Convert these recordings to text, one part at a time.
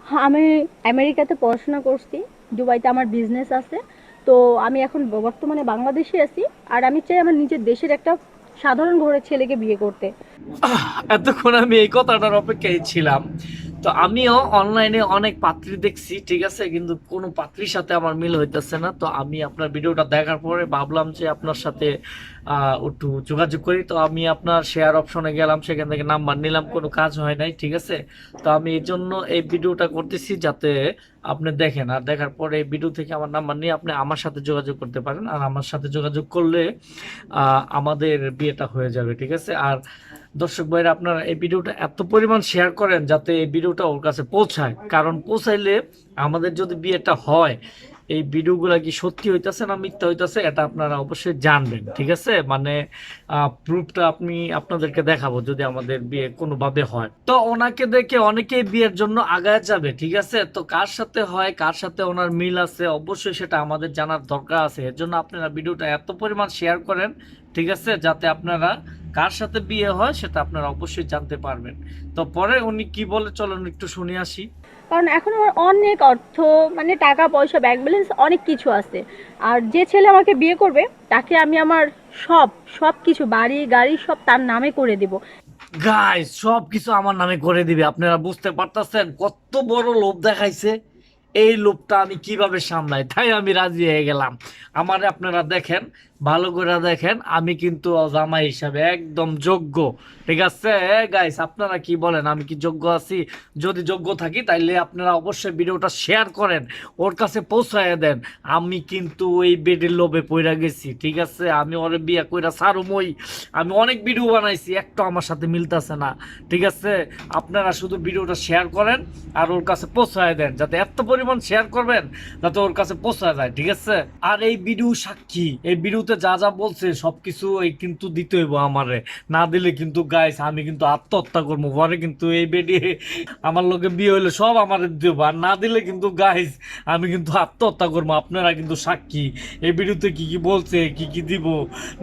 হ্যাঁ, আমি আমেরিকাতে পড়াশোনা করছি। দুবাইতে আমার বিজনেস আছে। তো আমি এখন বর্তমানে বাংলাদেশে আছি। আর আমি চাই আমার নিজের দেশের একটা সাধারণ ঘরের ছেলেকে বিয়ে করতে। এতক্ষণ আমি এই কথাটার অপেক্ষায় ছিলাম। তো আমিও অনলাইনে অনেক পাত্রী দেখছি, ঠিক আছে, কিন্তু কোনো পাত্রীর সাথে আমার মিল হইতেছে না। তো আমি আপনার ভিডিওটা দেখার পরে ভাবলাম যে আপনার সাথে একটু যোগাযোগ করি। তো আমি আপনার শেয়ার অপশনে গেলাম, সেখান থেকে নাম্বার নিলাম, কোনো কাজ হয় নাই, ঠিক আছে। তো আমি এই জন্য এই ভিডিওটা করতেছি যাতে আপনি দেখেন, আর দেখার পরে এই ভিডিও থেকে আমার নাম্বার নিয়ে আপনি আমার সাথে যোগাযোগ করতে পারেন। আর আমার সাথে যোগাযোগ করলে আমাদের বিয়েটা হয়ে যাবে, ঠিক আছে। আর দর্শক ভাইরা, আপনারা এই ভিডিওটা এত পরিমাণ শেয়ার করেন যাতে এই ভিডিওটা ওর কাছে পৌঁছায়, কারণ পৌঁছাইলে আমাদের যদি বিয়েটা হয়, এই ভিডিওগুলা কি সত্যি হইতাছে না মিথ্যা হইতাছে এটা আপনারা অবশ্যই জানবেন, ঠিক আছে। মানে প্রুফটা আপনি আপনাদেরকে দেখাবো যদি আমাদের বিয়ে কোনোভাবে হয়। তো ওনাকে দেখে অনেকেই বিয়ের জন্য আগায় যাবে, ঠিক আছে। তো কার সাথে হয়, কার সাথে ওনার মিল আছে, অবশ্যই সেটা আমাদের জানার দরকার আছে। এর জন্য আপনারা ভিডিওটা এত পরিমাণ শেয়ার করেন, ঠিক আছে, যাতে আপনারা কার সাথে বিয়ে হয় সেটা আপনারা অবশ্যই জানতে পারবেন। তো পরে উনি কি বলে চলুন একটু শুনে আসি। কারণ এখন আমার অনেক অর্থ, মানে টাকা পয়সা, ব্যাংক ব্যালেন্স অনেক কিছু আছে। আর যে ছেলে আমাকে বিয়ে করবে তাকে আমি আমার সব সব কিছু, বাড়ি গাড়ি সব তার নামে করে দিব। গাইস, সব কিছু আমার নামে করে দিবে। আপনারা বুঝতে পারতেছেন কত বড় লোভ দেখাইছে। এই লোভটা আমি কিভাবে সামলাই, তাই আমি রাজি হয়ে গেলাম। আমারে আপনারা দেখেন, ভালো করে দেখেন, আমি কিন্তু জামাই হিসাবে একদম যোগ্য, ঠিক আছে। গাইস, আপনারা কি বলেন, আমি কি যোগ্য আছি? যদি যোগ্য থাকি তাইলে আপনারা অবশ্যই ভিডিওটা শেয়ার করেন, ওর কাছে পৌঁছায় দেন। আমি কিন্তু ওই বেডের লোভে পইরা গেছি, ঠিক আছে। আমি ওরে বিয়া কইরা সারুমই। আমি অনেক ভিডিও বানাইছি, একটা আমার সাথে মিলতেছে না, ঠিক আছে। আপনারা শুধু ভিডিওটা শেয়ার করেন আর ওর কাছে পৌঁছায় দেন, যাতে এত পরিমাণ শেয়ার করবেন যাতে ওর কাছে পৌঁছায় যায়, ঠিক আছে। আর এই ভিডিও সাক্ষী, এই ভিডিওতে যা যা বলছে সবকিছু এই কিন্তু দিতে হইব আমারে। না দিলে কিন্তু গাইস আমি কিন্তু আত্মহত্যা করবো পরে, কিন্তু এই বেডি আমার লোকে বিয়ে হইলে সব আমার দেবো, আর না দিলে কিন্তু গাইস আমি কিন্তু আত্মহত্যা করবো। আপনারা কিন্তু সাক্ষী, এই ভিডিওতে কি কি বলছে, কি কি দিব,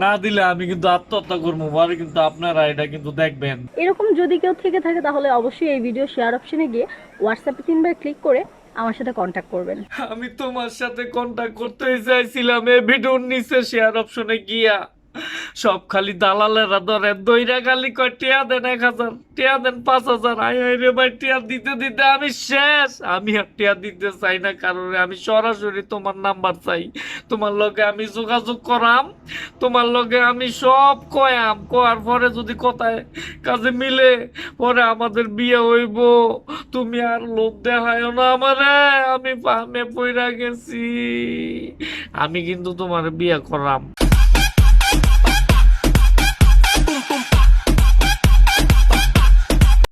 না দিলে আমি কিন্তু আত্মহত্যা করবো পরে, কিন্তু আপনারা এটা কিন্তু দেখবেন। এরকম যদি কেউ থেকে থাকে তাহলে অবশ্যই এই ভিডিও শেয়ার অপশনে গিয়ে হোয়াটসঅ্যাপে 3 বার ক্লিক করে আমার সাথে কন্ট্যাক্ট করবেন। আমি তোমার সাথে কন্টাক্ট করতে চাইছিলাম এই ভিডিওর নিচে শেয়ার অপশনে গিয়া, সব খালি দালালেরা ধরে দইরা খালি কয় টিয়া দেন 1,000, টিয়া দেন 5,000। আয় আয় রে ভাই, টিয়া দিতে দিতে আমি শেষ। আমি আর টিয়া দিতে চাই না কারণ আমি সরাসরি তোমার নাম্বার চাই, তোমার লগে আমি যোগাযোগ করাম, তোমার লগে আমি সব কয়াম, কয়ার পরে যদি কথায় কাজে মিলে পরে আমাদের বিয়ে হইব। তুমি আর লোভ দেখায়ও না আমারে, আমি পামে পইরা গেছি। আমি কিন্তু তোমার বিয়ে করাম।